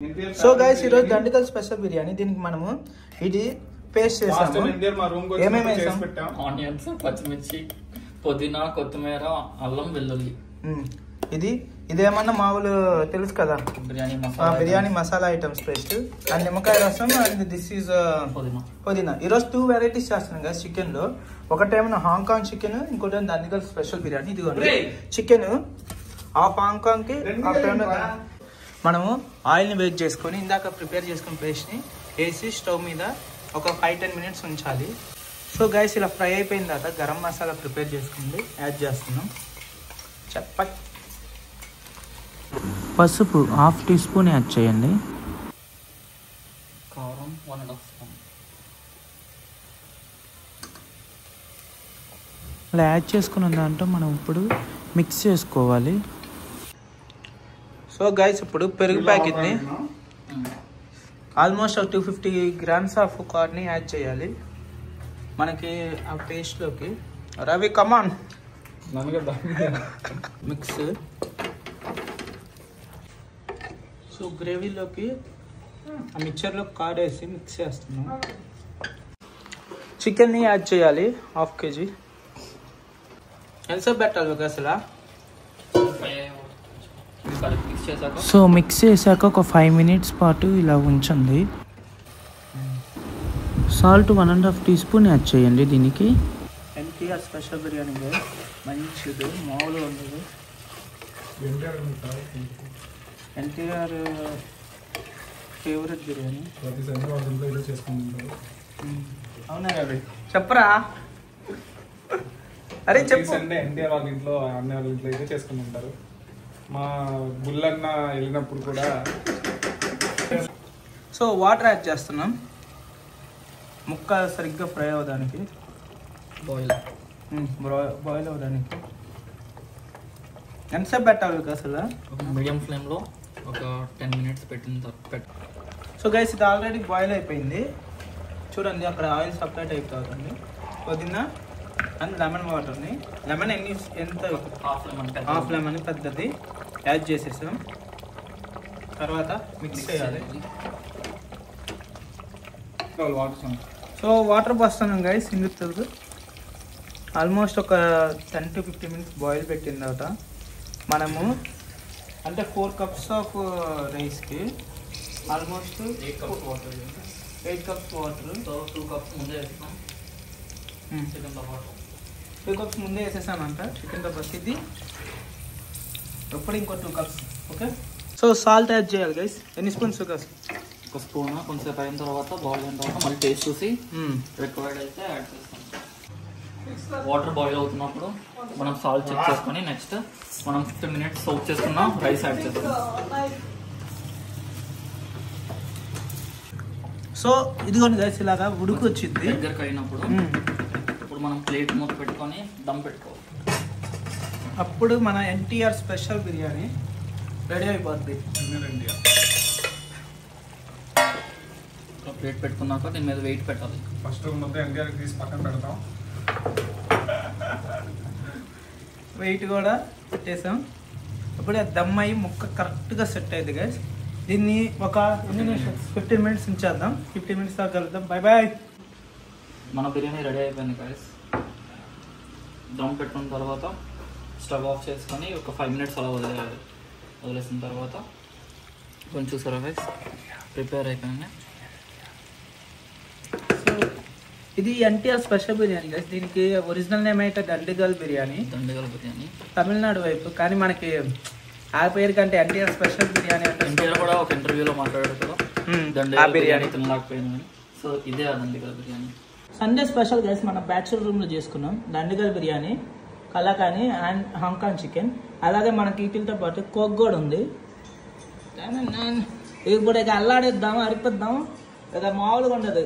So guys ఈరోజు దండికల్ special biryani. దీనికి మనము ఇది పేస్ట్ చేసాము. ఏమేమి వేసాము? ఆనియన్స్, పచ్చిమిర్చి, పుదీనా, కొత్తిమీర, అల్లం, వెల్లుల్లి. ఇదేమన్నా మామూలు తెలుసు కదా, biryani masala items paste and నిమ్మకాయ రసం అండ్ దిస్ ఈజ్ పుదీనా. ఈరోజు 2 వెరైటీస్ చేస్తున్నాం కదా చికెన్ లో. ఒకటేమో హాంకాంగ్ చికెన్, ఇంకోటి దండికల్ స్పెషల్ బిర్యానీ. ఇదిగోండి చికెన్ హాఫ్ హాంకాంగ్ కి మనము ఆయిల్ని వేట్ చేసుకొని ఇందాక ప్రిపేర్ చేసుకున్న పేస్ట్ని వేసి స్టవ్ మీద ఒక 5-10 మినిట్స్ ఉంచాలి. సో గైస్ ఇలా ఫ్రై అయిపోయిన తర్వాత గరం మసాలా ప్రిపేర్ చేసుకుంది యాడ్ చేస్తున్నాం. పసుపు 1/2 టీ స్పూన్ యాడ్ చేయండి. కారం 1.5 స్పూన్. అలా యాడ్ చేసుకున్న దాంట్లో మనం ఇప్పుడు మిక్స్ చేసుకోవాలి. సో గైస్ ఇప్పుడు పెరుగు ప్యాకెట్ని ఆల్మోస్ట్ 250 గ్రామ్స్ ఆఫ్ కార్డ్ని యాడ్ చేయాలి మనకి ఆ పేస్ట్లోకి. రవి కమాన్ మిక్స్. సో గ్రేవీలోకి ఆ మిక్చర్లో కార్డ్ వేసి మిక్స్ చేస్తున్నాం. చికెన్ని యాడ్ చేయాలి 1/2 kg. ఎంతసేపు పెట్టాలి ఒక అసలు? సో మిక్స్ చేశాక ఒక 5 మినిట్స్ పాటు ఇలా ఉంచండి. సాల్ట్ 1.5 టీ స్పూన్ యాడ్ చేయండి దీనికి. ఎన్టీఆర్ స్పెషల్ బిర్యానీ మంచిది, మామూలుగా ఉండదు. ఎన్టీఆర్ ఫేవరెట్ బిర్యానీ. అవునా రవి? చెప్పరా. అరే చెప్పు. ఎన్టీఆర్ వాళ్ళ ఇంట్లో, అన్న వాళ్ళ ఇంట్లో అయితే చేసుకుని ఉంటారు. మా బుల్లన్న వెళ్ళినప్పుడు కూడా. సో వాటర్ యాడ్ చేస్తున్నాం ముక్క సరిగ్గా ఫ్రై అవ్వడానికి, బాయిల్ అవ్వడానికి. ఎంతసేపు పెట్టాలి అసలు? మీడియం ఫ్లేమ్లో ఒక 10 మినిట్స్ పెట్టిన తర్వాత. సో గైస్ ఇది ఆల్రెడీ బాయిల్ అయిపోయింది చూడండి. అక్కడ ఆయిల్ సపరేట్ అయిపోతుంది. పుదీనా అండ్ లెమన్ వాటర్ని, లెమన్ ఎంత? హాఫ్ లెమన్ పెద్దది యాడ్ చేసేసాం. తర్వాత మిక్స్ చేయాలి. సో వాటర్ పోస్తున్నాం గైస్ ఇందుకు. ఆల్మోస్ట్ ఒక 10 to 15 మినిట్స్ బాయిల్ పెట్టిన తర్వాత మనము అంటే 4 కప్స్ ఆఫ్ రైస్కి ఆల్మోస్ట్ 8 కప్స్ వాటర్. 2 కప్స్ ముందే వేస్తాం. చికెన్తో పాటు 2 కప్స్ ముందే వేసేసామంట చికెన్తో పాటు. ఇది ఇప్పుడు ఇంకో 2 cups. Okay. So salt add చేయాలి గైస్. ఎన్ని స్పూన్స్? 1 స్పూన్. కొంచెంసేపు అయిన తర్వాత బాయిల్ అయిన తర్వాత మళ్ళీ టేస్ట్ చూసి రిక్వైర్డ్ అయితే యాడ్ చేస్తాం. వాటర్ బాయిల్ అవుతున్నప్పుడు మనం సాల్ట్ చెక్ చేసుకొని నెక్స్ట్ మనం 15 మినిట్స్ సోక్ చేసుకున్న రైస్ యాడ్ చేస్తాం. సో ఇదిగోండి గైస్ ఇలాగా ఉడుకు వచ్చింది దగ్గరకు అయినప్పుడు ఇప్పుడు మనం ప్లేట్ మూత పెట్టుకొని దమ్ పెట్టుకోవాలి. అప్పుడు మన ఎన్టీఆర్ స్పెషల్ బిర్యానీ రెడీ అయిపోద్ది. ప్లేట్ పెట్టుకున్నాక దీని మీద వెయిట్ పెట్టాలి. ఫస్ట్ మొత్తం ఎన్టీఆర్ తీసి పక్కన పెడతాం. వెయిట్ కూడా పెట్టేసాం. ఇప్పుడు దమ్ అయ్యి ముక్క కరెక్ట్గా సెట్ అయింది గైస్. దీన్ని ఒక 15 మినిట్స్ ఉంచేద్దాం. 15 మినిట్స్ దాకా కలుద్దాం. Bye bye. మన బిర్యానీ రెడీ అయిపోయింది గైస్. దమ్ పెట్టుకున్న తర్వాత స్టవ్ ఆఫ్ చేసుకొని ఒక 5 మినిట్స్ అలా వదిలేయాలి. వదిలేసిన తర్వాత కొంచెం చూసారా గైస్ ప్రిపేర్ అయిపోయింది. సో ఇది ఎన్టీఆర్ స్పెషల్ బిర్యానీ గైస్. దీనికి ఒరిజినల్ నేమ్ అయితే దండిగల్ బిర్యానీ. తమిళనాడు వైపు, కానీ మనకి ఆ పేరు కంటే ఎన్టీఆర్ స్పెషల్ బిర్యానీ అంటే. ఎన్టీఆర్ కూడా ఒక ఇంటర్వ్యూలో మాట్లాడాడు కదా దండిగల్ బిర్యానీ తినలేకపోయిందని. సో ఇదే ఆ దండిగల్ బిర్యానీ. సండే స్పెషల్ గైస్ మన బ్యాచులర్ రూమ్లో చేసుకున్నాం దండిగల్ బిర్యానీ, కలాకాని అండ్ హాంకాంగ్ చికెన్. అలాగే మనకి వీటితో పాటు కోక్ కూడా ఉంది. ఇది కూడా ఇక అల్లాడేద్దాము, అరిపిద్దాము. ఇక మామూలుగా ఉండదు.